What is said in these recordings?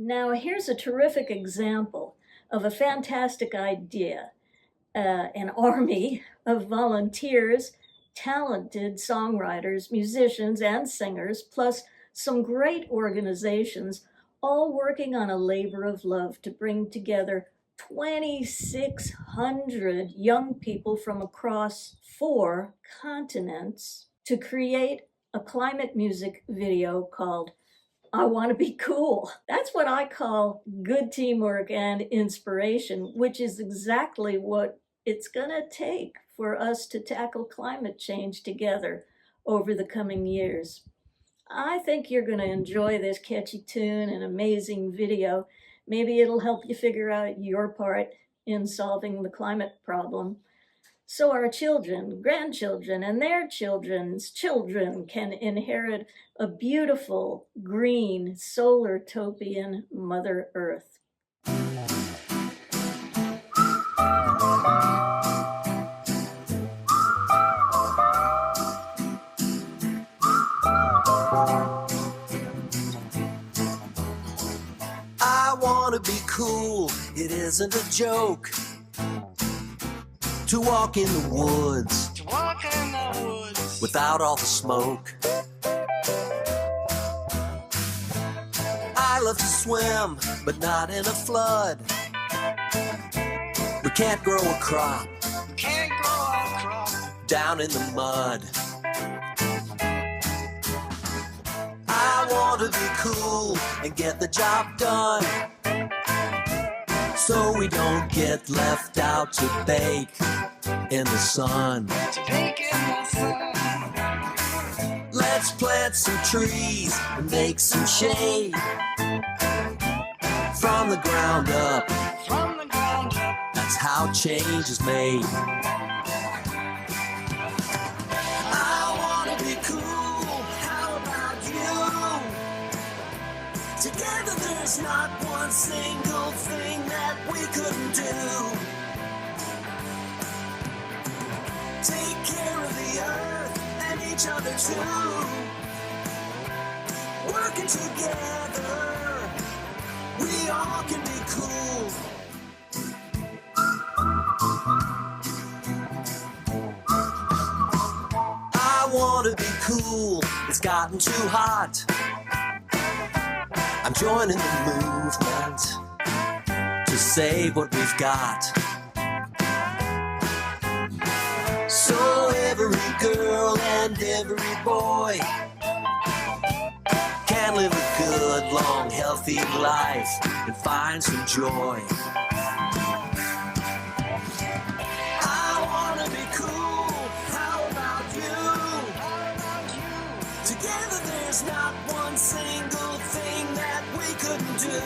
Now, here's a terrific example of a fantastic idea. An army of volunteers, talented songwriters, musicians, and singers, plus some great organizations, all working on a labor of love to bring together 2,600 young people from across 4 continents to create a climate music video called I want to be cool. That's what I call good teamwork and inspiration, which is exactly what it's going to take for us to tackle climate change together over the coming years. I think you're going to enjoy this catchy tune and amazing video. Maybe it'll help you figure out your part in solving the climate problem, so our children, grandchildren, and their children's children can inherit a beautiful, green, solar-topian Mother Earth. I want to be cool, it isn't a joke. To walk in the woods, without all the smoke. I love to swim, but not in a flood. We can't grow a crop, down in the mud. I want to be cool and get the job done, so we don't get left out to bake in the sun. Let's plant some trees and make some shade. From the ground up, that's how change is made. I want to be cool, how about you? Together there's not one single thing that we couldn't do. Take care of the earth and each other too. Working together, we all can be cool. I want to be cool, it's gotten too hot. I'm joining the movement to save what we've got. So every girl and every boy can live a good, long, healthy life and find some joy. I want to be cool, how about you? Together there's not one single thing that we couldn't do.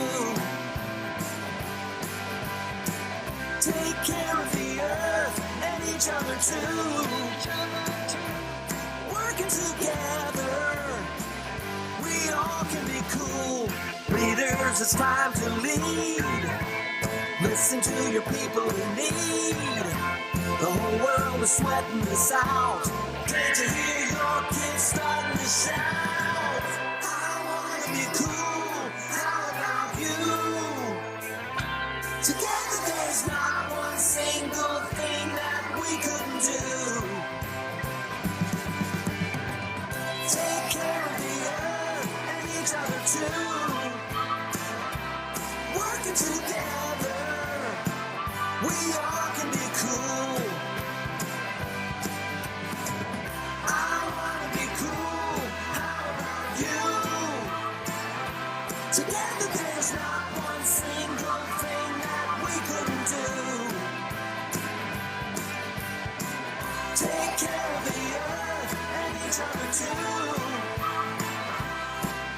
Take care of the earth and each other too. Working together, we all can be cool. Leaders, it's time to lead. Listen to your people in need. The whole world is sweating this out. Can't you hear your kids starting to shout? I wanna be cool, how about you? Together there's not one single thing that we couldn't do. Take care of the earth and each other too. Working together, we all can be cool. I wanna be cool, how about you? Together there's not one single thing that we couldn't do. Take care of the earth and each other too.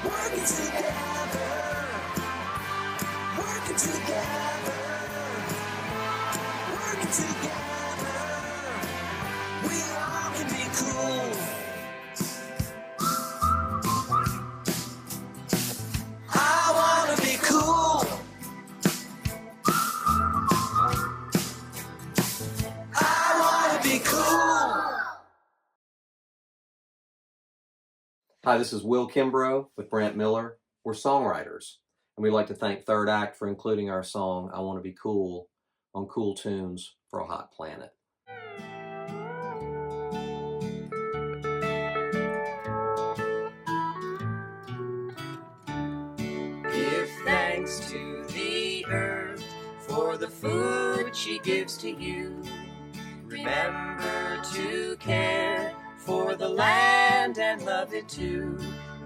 Working together, working together, working together, we all can be cool. I wanna be cool. I wanna be cool. Hi, this is Will Kimbrough with Brant Miller. We're songwriters. And we'd like to thank Third Act for including our song, I Want to Be Cool, on Cool Tunes for a Hot Planet. Give thanks to the earth for the food she gives to you. Remember to care for the land and love it too.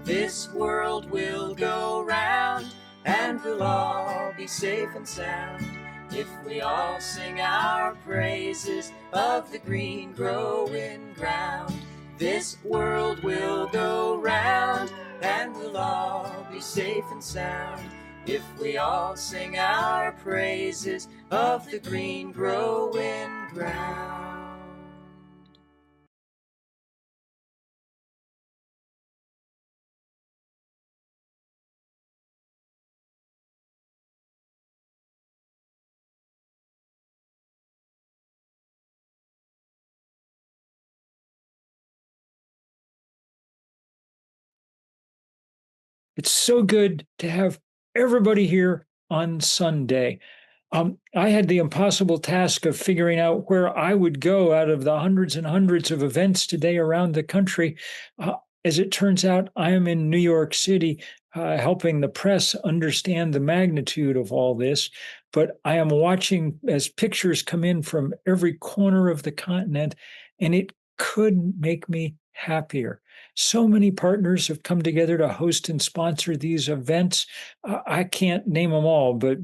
This world will go round and we'll all be safe and sound if we all sing our praises of the green growing ground. This world will go round and we'll all be safe and sound if we all sing our praises of the green growing ground. It's so good to have everybody here on Sunday. I had the impossible task of figuring out where I would go out of the hundreds and hundreds of events today around the country. As it turns out, I am in New York City, helping the press understand the magnitude of all this. But I am watching as pictures come in from every corner of the continent, and it could make me happier. So many partners have come together to host and sponsor these events. I can't name them all, but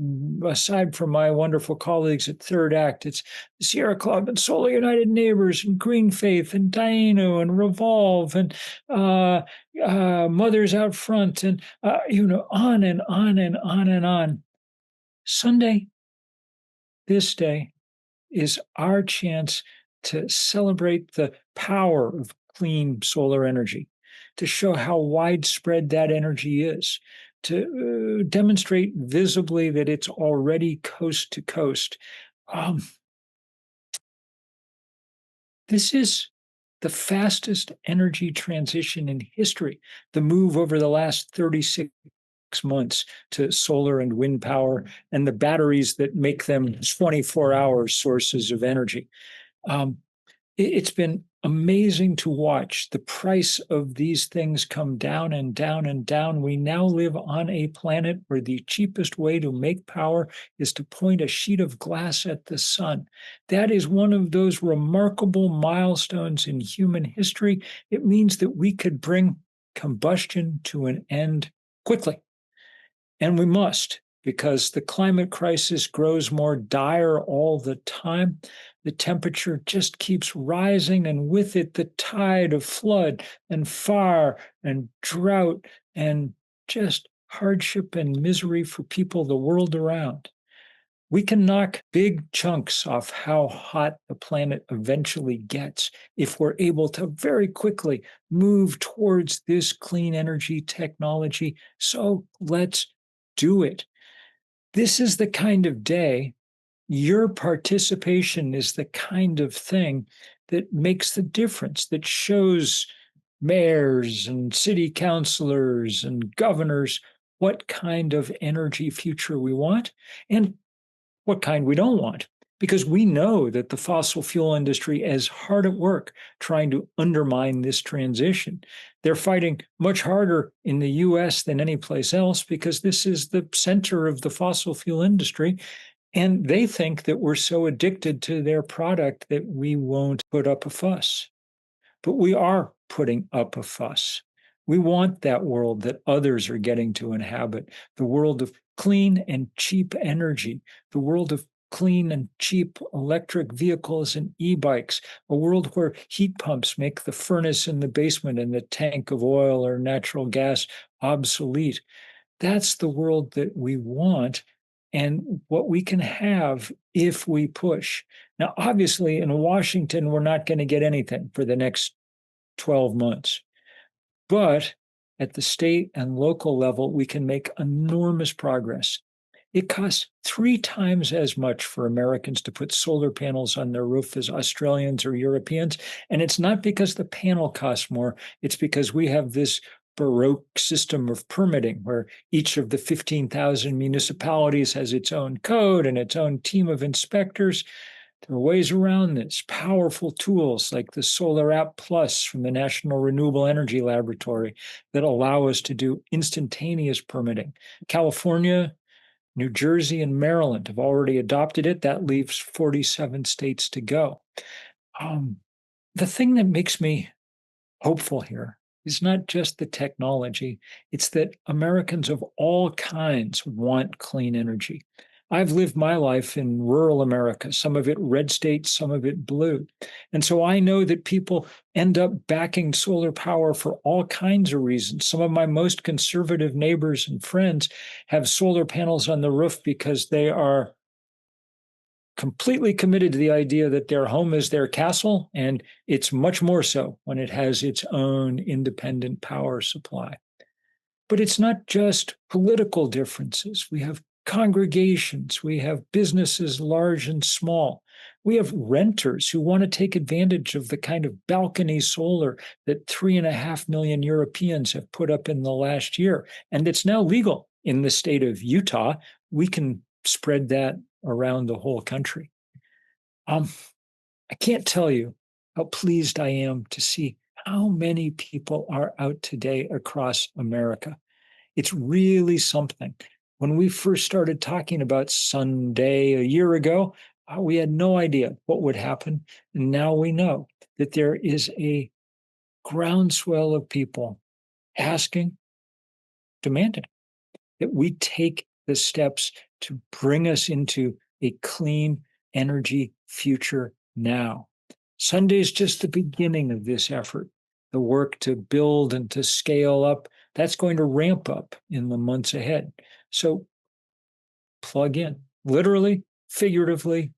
aside from my wonderful colleagues at Third Act, it's Sierra Club and Solar United Neighbors and Green Faith and Dino and Revolve and Mothers Out Front and on and on and on and on. Sunday, this day, is our chance to celebrate the power of clean solar energy, to show how widespread that energy is, to demonstrate visibly that it's already coast to coast. This is the fastest energy transition in history, the move over the last 36 months to solar and wind power and the batteries that make them 24-hour sources of energy. It's been amazing to watch the price of these things come down and down and down. We now live on a planet where the cheapest way to make power is to point a sheet of glass at the sun. That is one of those remarkable milestones in human history. It means that we could bring combustion to an end quickly. And we must, because the climate crisis grows more dire all the time. The temperature just keeps rising, and with it, the tide of flood and fire and drought and just hardship and misery for people the world around. We can knock big chunks off how hot the planet eventually gets if we're able to very quickly move towards this clean energy technology. So let's do it. This is the kind of day, your participation is the kind of thing that makes the difference, that shows mayors and city councilors and governors what kind of energy future we want and what kind we don't want. Because we know that the fossil fuel industry is hard at work trying to undermine this transition. They're fighting much harder in the US than any place else because this is the center of the fossil fuel industry. And they think that we're so addicted to their product that we won't put up a fuss. But we are putting up a fuss. We want that world that others are getting to inhabit, the world of clean and cheap energy, the world of clean and cheap electric vehicles and e-bikes, a world where heat pumps make the furnace in the basement and the tank of oil or natural gas obsolete. That's the world that we want and what we can have if we push. Now, obviously, in Washington, we're not going to get anything for the next 12 months. But at the state and local level, we can make enormous progress. It costs 3 times as much for Americans to put solar panels on their roof as Australians or Europeans. And it's not because the panel costs more. It's because we have this Baroque system of permitting, where each of the 15,000 municipalities has its own code and its own team of inspectors. There are ways around this, powerful tools like the Solar App Plus from the National Renewable Energy Laboratory that allow us to do instantaneous permitting. California, New Jersey, and Maryland have already adopted it. That leaves 47 states to go. The thing that makes me hopeful here is not just the technology, it's that Americans of all kinds want clean energy. I've lived my life in rural America, some of it red state, some of it blue. And so I know that people end up backing solar power for all kinds of reasons. Some of my most conservative neighbors and friends have solar panels on the roof because they are completely committed to the idea that their home is their castle, and it's much more so when it has its own independent power supply. But it's not just political differences. We have congregations, we have businesses large and small. We have renters who want to take advantage of the kind of balcony solar that 3.5 million Europeans have put up in the last year. And it's now legal in the state of Utah. We can spread that around the whole country. I can't tell you how pleased I am to see how many people are out today across America. It's really something. When we first started talking about SunDay a year ago, we had no idea what would happen. And now we know that there is a groundswell of people asking, demanding that we take the steps to bring us into a clean energy future now. SunDay is just the beginning of this effort. The work to build and to scale up, that's going to ramp up in the months ahead. So plug in, literally, figuratively.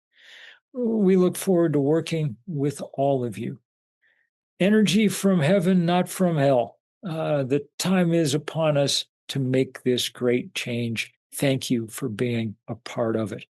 We look forward to working with all of you. Energy from heaven, not from hell. The time is upon us to make this great change. Thank you for being a part of it.